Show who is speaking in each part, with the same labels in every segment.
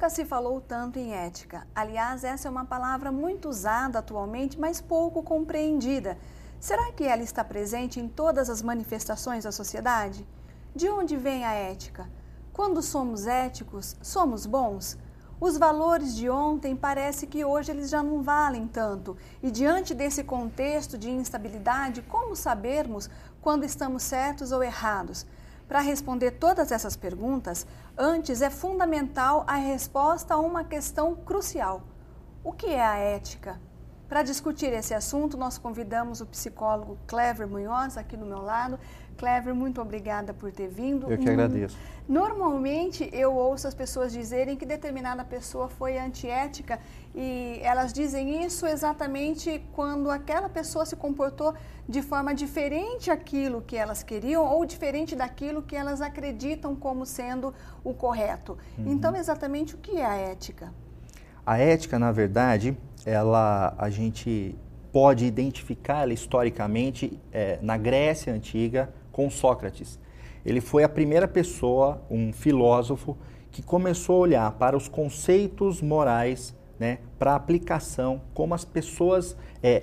Speaker 1: Nunca se falou tanto em ética. Aliás, essa é uma palavra muito usada atualmente, mas pouco compreendida. Será que ela está presente em todas as manifestações da sociedade? De onde vem a ética? Quando somos éticos, somos bons? Os valores de ontem parece que hoje eles já não valem tanto. E diante desse contexto de instabilidade, como sabermos quando estamos certos ou errados? Para responder todas essas perguntas, antes é fundamental a resposta a uma questão crucial. O que é a ética? Para discutir esse assunto, nós convidamos o psicólogo Clever Munhoz aqui do meu lado. Clever, muito obrigada por ter vindo.
Speaker 2: Eu que agradeço.
Speaker 1: Normalmente eu ouço as pessoas dizerem que determinada pessoa foi antiética e elas dizem isso exatamente quando aquela pessoa se comportou de forma diferente daquilo que elas queriam ou diferente daquilo que elas acreditam como sendo o correto. Então, exatamente o que é a ética?
Speaker 2: A ética, na verdade, a gente pode identificá-la historicamente na Grécia Antiga com Sócrates. Ele foi a primeira pessoa, um filósofo, que começou a olhar para os conceitos morais, né, para a aplicação, como as pessoas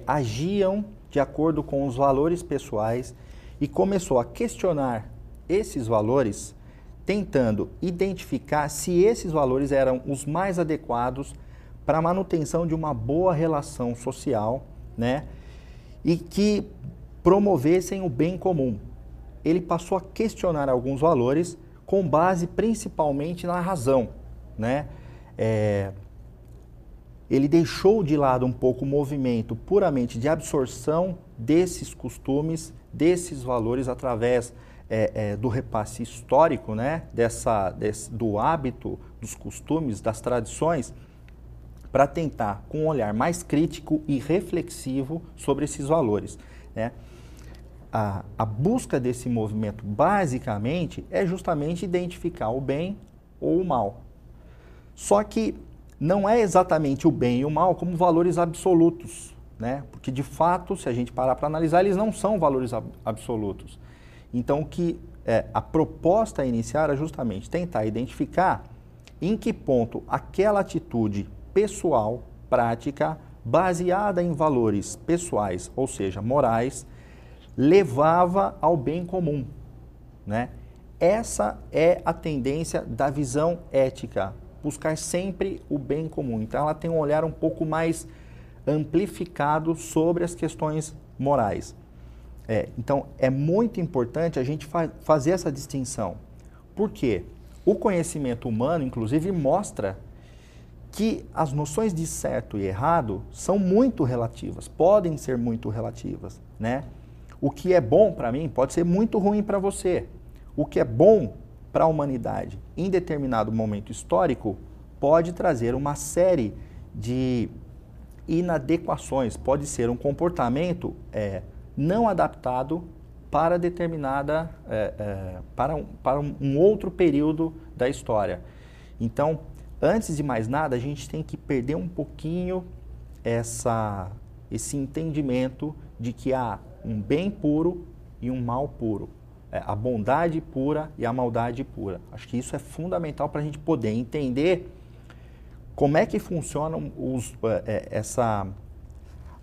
Speaker 2: agiam de acordo com os valores pessoais e começou a questionar esses valores, tentando identificar se esses valores eram os mais adequados para a manutenção de uma boa relação social, né, e que promovessem o bem comum. Ele passou a questionar alguns valores com base principalmente na razão, né? Ele deixou de lado um pouco o movimento puramente de absorção desses costumes, desses valores através do repasse histórico, né? Do hábito, dos costumes, das tradições, para tentar, com um olhar mais crítico e reflexivo sobre esses valores, né? A busca desse movimento, basicamente, é justamente identificar o bem ou o mal. Só que não é exatamente o bem e o mal como valores absolutos, né? Porque, de fato, se a gente parar para analisar, eles não são valores absolutos. Então, a proposta inicial era justamente tentar identificar em que ponto aquela atitude pessoal, prática, baseada em valores pessoais, ou seja, morais, levava ao bem comum, né? Essa é a tendência da visão ética, buscar sempre o bem comum. Então, ela tem um olhar um pouco mais amplificado sobre as questões morais. Então, é muito importante a gente fazer essa distinção. Por quê? O conhecimento humano, inclusive, mostra que as noções de certo e errado são muito relativas, podem ser muito relativas, né? O que é bom para mim pode ser muito ruim para você. O que é bom para a humanidade em determinado momento histórico pode trazer uma série de inadequações, pode ser um comportamento não adaptado para determinada, para um outro período da história. Então, antes de mais nada, a gente tem que perder um pouquinho esse entendimento de que há um bem puro e um mal puro. A bondade pura e a maldade pura. Acho que isso é fundamental para a gente poder entender como é que funciona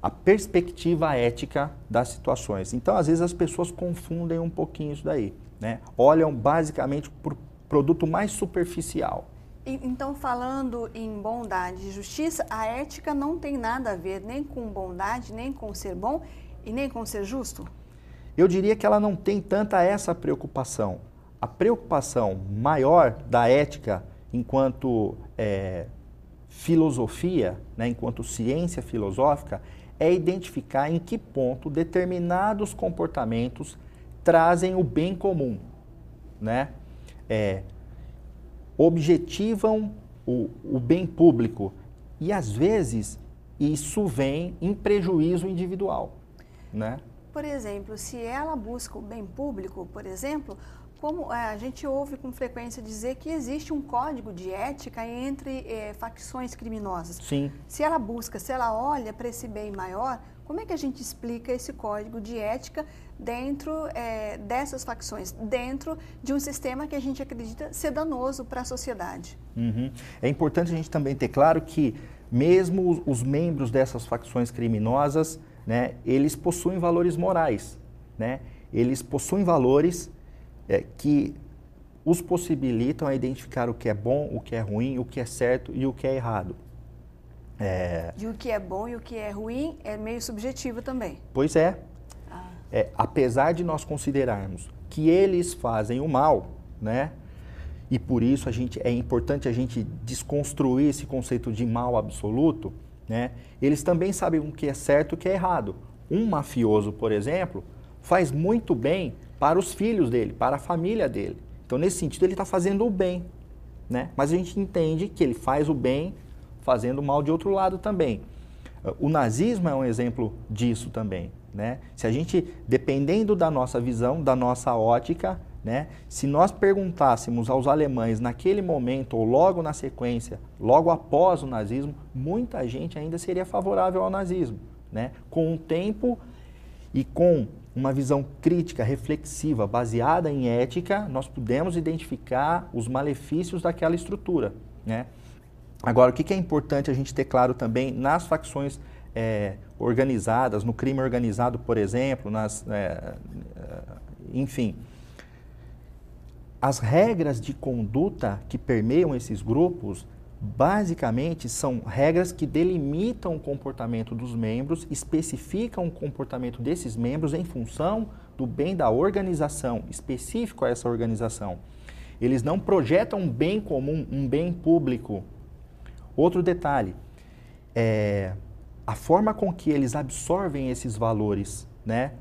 Speaker 2: a perspectiva ética das situações. Então, às vezes, as pessoas confundem um pouquinho isso daí, né? Olham basicamente para o produto mais superficial.
Speaker 1: Então, falando em bondade e justiça, a ética não tem nada a ver nem com bondade, nem com ser bom e nem com ser justo?
Speaker 2: Eu diria que ela não tem tanta essa preocupação. A preocupação maior da ética enquanto filosofia, né, enquanto ciência filosófica, é identificar em que ponto determinados comportamentos trazem o bem comum, né? Objetivam o bem público e, às vezes, isso vem em prejuízo individual, né?
Speaker 1: Por exemplo, se ela busca o bem público, por exemplo, Como a gente ouve com frequência dizer que existe um código de ética entre facções criminosas.
Speaker 2: Sim.
Speaker 1: Se ela olha para esse bem maior, como é que a gente explica esse código de ética dentro dessas facções, dentro de um sistema que a gente acredita ser danoso para a sociedade?
Speaker 2: Uhum. É importante a gente também ter claro que mesmo os membros dessas facções criminosas, né, eles possuem valores morais, né? Eles possuem valores que os possibilitam a identificar o que é bom, o que é ruim, o que é certo e o que é errado.
Speaker 1: E o que é bom e o que é ruim é meio subjetivo também.
Speaker 2: Pois é. Apesar de nós considerarmos que eles fazem o mal, né? E por isso é importante a gente desconstruir esse conceito de mal absoluto, né? Eles também sabem o que é certo e o que é errado. Um mafioso, por exemplo, faz muito bem para os filhos dele, para a família dele. Então, nesse sentido, ele está fazendo o bem, né? Mas a gente entende que ele faz o bem fazendo o mal de outro lado também. O nazismo é um exemplo disso também, né? Se a gente, dependendo da nossa visão, da nossa ótica, né? Se nós perguntássemos aos alemães naquele momento ou logo na sequência, logo após o nazismo, muita gente ainda seria favorável ao nazismo, né? Com o tempo e com uma visão crítica, reflexiva, baseada em ética, nós pudemos identificar os malefícios daquela estrutura, né? Agora, o que é importante a gente ter claro também nas facções organizadas, no crime organizado, por exemplo, enfim, as regras de conduta que permeiam esses grupos, basicamente, são regras que delimitam o comportamento dos membros, especificam o comportamento desses membros em função do bem da organização, específico a essa organização. Eles não projetam um bem comum, um bem público. Outro detalhe, a forma com que eles absorvem esses valores, né,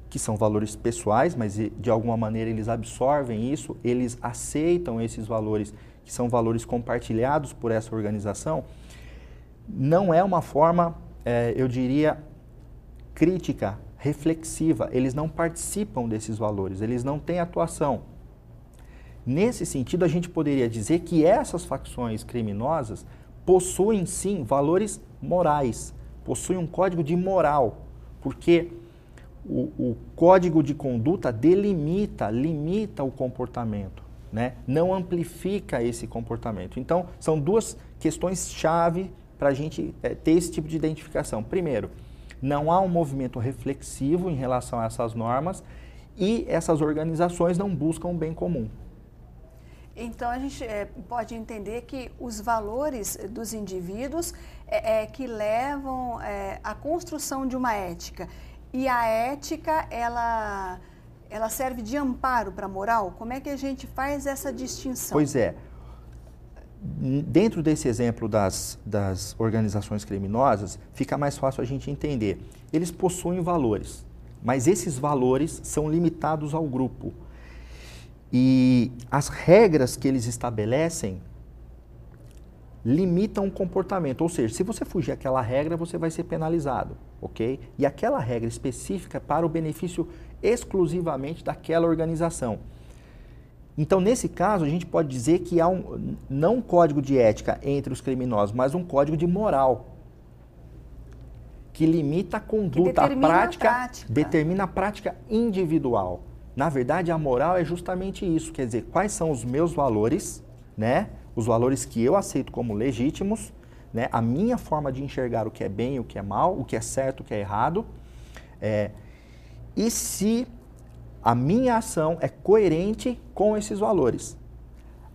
Speaker 2: que são valores pessoais, mas de alguma maneira eles absorvem isso, eles aceitam esses valores, que são valores compartilhados por essa organização, não é uma forma, eu diria, crítica, reflexiva. Eles não participam desses valores, eles não têm atuação. Nesse sentido, a gente poderia dizer que essas facções criminosas possuem, sim, valores morais, possuem um código de moral, porque o código de conduta limita o comportamento, né? Não amplifica esse comportamento. Então, são duas questões-chave para a gente ter esse tipo de identificação. Primeiro, não há um movimento reflexivo em relação a essas normas e essas organizações não buscam o bem comum.
Speaker 1: Então, a gente pode entender que os valores dos indivíduos que levam à construção de uma ética. E a ética, ela serve de amparo para a moral? Como é que a gente faz essa distinção?
Speaker 2: Pois é. Dentro desse exemplo das organizações criminosas, fica mais fácil a gente entender. Eles possuem valores, mas esses valores são limitados ao grupo. E as regras que eles estabelecem limitam o comportamento. Ou seja, se você fugir àquela regra, você vai ser penalizado, ok? E aquela regra específica para o benefício exclusivamente daquela organização. Então, nesse caso, a gente pode dizer que há não um código de ética entre os criminosos, mas um código de moral que limita a conduta, determina a prática individual. Na verdade, a moral é justamente isso, quer dizer, quais são os meus valores, né? Os valores que eu aceito como legítimos, né? A minha forma de enxergar o que é bem e o que é mal, o que é certo, o que é errado, e se a minha ação é coerente com esses valores.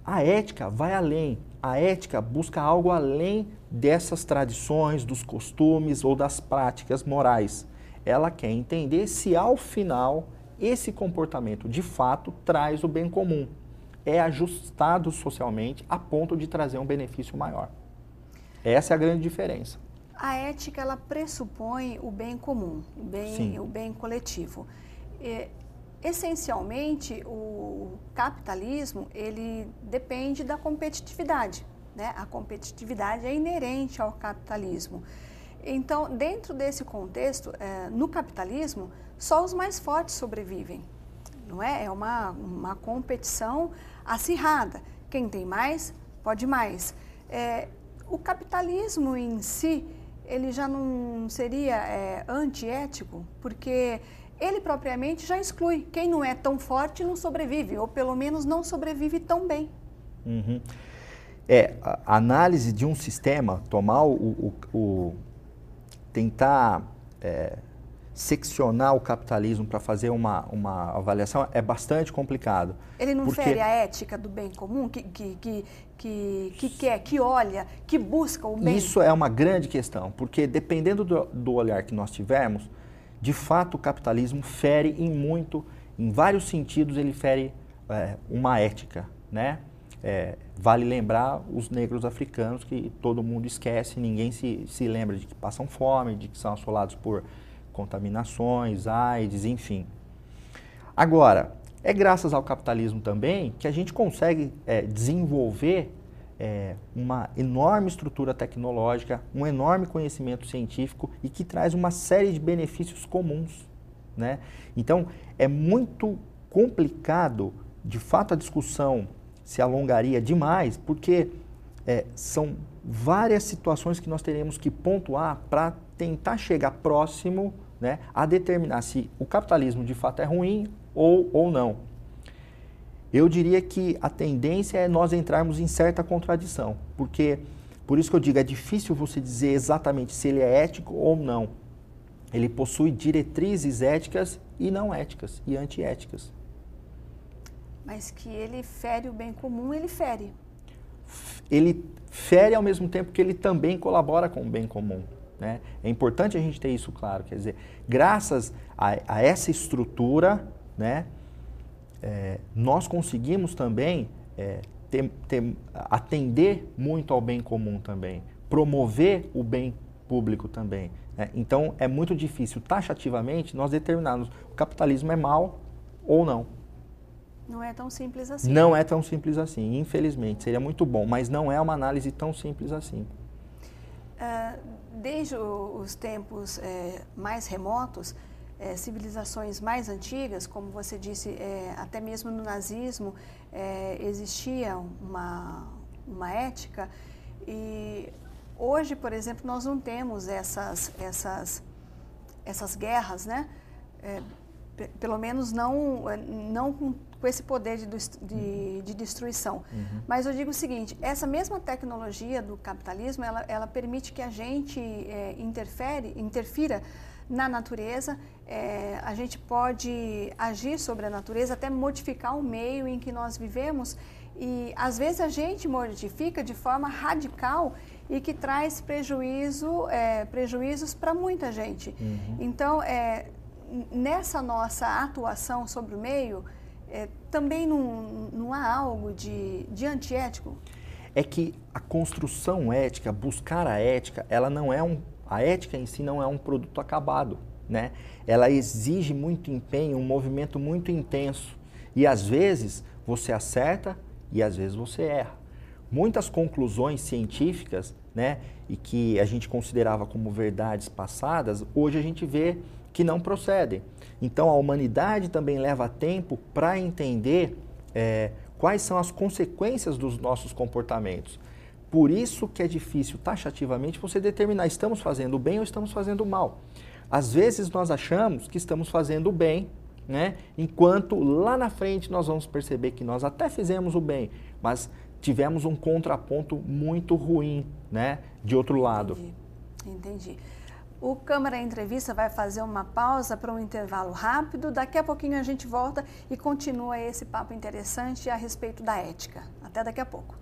Speaker 2: A ética vai além, a ética busca algo além dessas tradições, dos costumes ou das práticas morais. Ela quer entender se ao final esse comportamento de fato traz o bem comum, é ajustado socialmente a ponto de trazer um benefício maior. Essa é a grande diferença.
Speaker 1: A ética, ela pressupõe o bem comum, o bem coletivo. Essencialmente, o capitalismo, ele depende da competitividade, né? A competitividade é inerente ao capitalismo. Então, dentro desse contexto, no capitalismo, só os mais fortes sobrevivem. não é? É uma competição acirrada. Quem tem mais, pode mais. O capitalismo em si, ele já não seria antiético, porque ele propriamente já exclui. Quem não é tão forte não sobrevive, ou pelo menos não sobrevive tão bem.
Speaker 2: Uhum. A análise de um sistema, tomar tentar seccionar o capitalismo para fazer uma avaliação é bastante complicado.
Speaker 1: Ele não fere a ética do bem comum, que quer, que olha, que busca o bem?
Speaker 2: Isso é uma grande questão, porque dependendo do olhar que nós tivermos, de fato o capitalismo fere em vários sentidos ele fere uma ética, né? Vale lembrar os negros africanos, que todo mundo esquece, ninguém se lembra de que passam fome, de que são assolados por contaminações, AIDS, enfim. Agora, é graças ao capitalismo também que a gente consegue desenvolver uma enorme estrutura tecnológica, um enorme conhecimento científico e que traz uma série de benefícios comuns, né? Então, é muito complicado, de fato a discussão se alongaria demais, porque são várias situações que nós teremos que pontuar para tentar chegar próximo, né, a determinar se o capitalismo de fato é ruim ou não. Eu diria que a tendência é nós entrarmos em certa contradição, porque, por isso que eu digo, é difícil você dizer exatamente se ele é ético ou não. Ele possui diretrizes éticas e não éticas, e antiéticas.
Speaker 1: Mas que ele fere o bem comum, ele fere.
Speaker 2: Ele fere ao mesmo tempo que ele também colabora com o bem comum, né? É importante a gente ter isso claro, quer dizer, graças a essa estrutura, né, nós conseguimos também atender muito ao bem comum também, promover o bem público também, né? Então é muito difícil taxativamente nós determinarmos o capitalismo é mau ou não.
Speaker 1: Não é tão simples assim.
Speaker 2: Não é tão simples assim, infelizmente. Seria muito bom, mas não é uma análise tão simples assim.
Speaker 1: Desde os tempos mais remotos, civilizações mais antigas, como você disse, até mesmo no nazismo, existia uma ética. E hoje, por exemplo, nós não temos essas guerras, né? Pelo menos não com esse poder de destruição. Uhum. Mas eu digo o seguinte, essa mesma tecnologia do capitalismo, ela permite que a gente interfira na natureza, a gente pode agir sobre a natureza, até modificar o meio em que nós vivemos, e às vezes a gente modifica de forma radical e que traz prejuízos para muita gente. Uhum. Então, nessa nossa atuação sobre o meio, também não há algo de antiético?
Speaker 2: É que a construção ética, buscar a ética, ela não é a ética em si não é um produto acabado, né? Ela exige muito empenho, um movimento muito intenso. E às vezes você acerta e às vezes você erra. Muitas conclusões científicas, né, e que a gente considerava como verdades passadas, hoje a gente vê que não procedem. Então, a humanidade também leva tempo para entender quais são as consequências dos nossos comportamentos. Por isso que é difícil, taxativamente, você determinar estamos fazendo o bem ou estamos fazendo o mal. Às vezes, nós achamos que estamos fazendo o bem, né? Enquanto lá na frente nós vamos perceber que nós até fizemos o bem, mas tivemos um contraponto muito ruim, né, de outro lado.
Speaker 1: Entendi. O Câmara Entrevista vai fazer uma pausa para um intervalo rápido. Daqui a pouquinho a gente volta e continua esse papo interessante a respeito da ética. Até daqui a pouco.